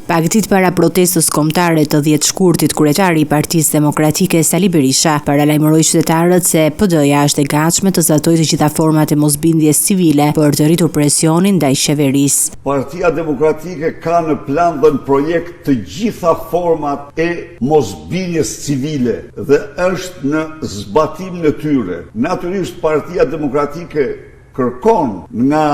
Pak ditë para protestës kombëtare të 10 shkurtit, kryetari i Partisë Demokratike Sali Berisha paralajmëroi qytetarët se PD-ja është e gatshme të zbatojë të gjitha format e mosbindjes civile për të rritur presionin ndaj qeverisë. Partia Demokratike ka në plan dhe në projekt të gjitha format e mosbindjes civile dhe është në zbatim në tyre. Natyrisht Partia Demokratike kërkon nga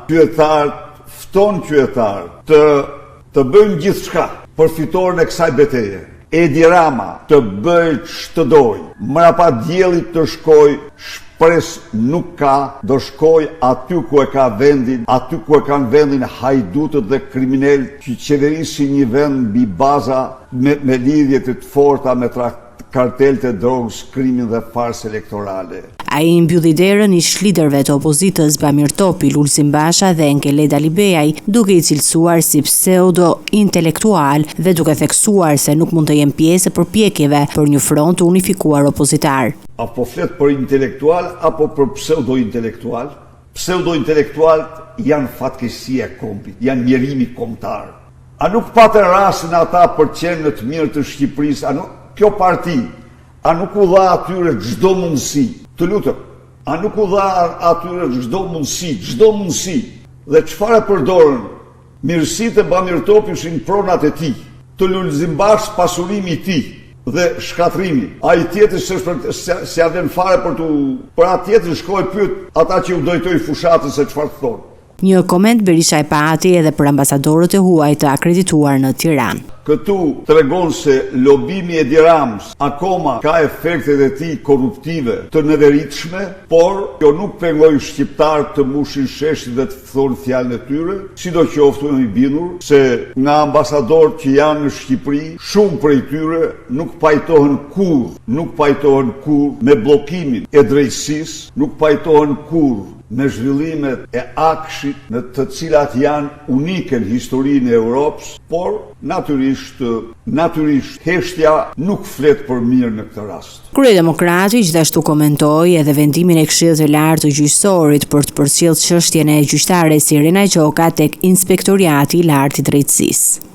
qytetarët, fton qytetarë të bëjnë gjithçka për fitoren e kësaj betejë. Edi Rama të bëjë ç'të dojë, mrapa diellit të shkoj, shpresë nuk ka, do shkoj aty ku e ka vendin, aty ku e kanë vendin hajdutët dhe kriminalët që qeverisin një vend mbi baza me lidhje të forta me kartelët e drogës, krimin dhe farsë elektorale. Ai mbylli derën ish liderëve të opozitës Bamir Topi, Lulzim Basha dhe Enkeleda Libeaj, duke i cilësuar si pseudo-intelektual dhe duke theksuar se nuk mund të jenë pjesë e përpjekjeve për një front të unifikuar opozitar. Apo flet për intelektual apo për pseudo-intelektual? Pseudo-intelektualët janë fatkeqësia e kombit, janë njerimi kombëtar. A nuk patë rastin ata për qenë të mirë të Shqipërisë? Kjo parti, a nuk u dha atyre çdo mundësi? Të lutëm, a nuk u dha atyre çdo mundësi? Dhe çfarë përdorën? Mirësitë e Bamir Topi ishin pronat e tij, të Lulzim Bash pasurimi i tij dhe shkatrimi. Ai tjetër se ja vjen fare për atë tjetër shkoi pyet ata që u dojtoi fushatën se çfarë thonë. Një koment Berisha e pati edhe për ambasadorët e huaj të akredituar në Tiranë. Këtu tregon se lobimi i Edi Ramës akoma ka efektet e tij korruptive të neveritshme, por kjo nuk pengoi shqiptarët të mbushin sheshin dhe të thonë fjalën e tyre, sidoqoftë i bindur se nga ambasadorët që janë në Shqipëri, shumë prej tyre nuk pajtohen kurrë me bllokimin e drejtësisë, nuk pajtohen kurrë me zhvillimet e Akshit, në të cilat janë unike në historinë e Europës, por natyrisht heshtja nuk flet për mirë në këtë rast. Kryedemokrati gjithashtu komentoi edhe vendimin e Këshillit të Lartë të Gjyqësorit për të përcjellë çështjen e gjyqtares Irena Gjoka tek Inspektoriati i Lartë i Drejtësisë.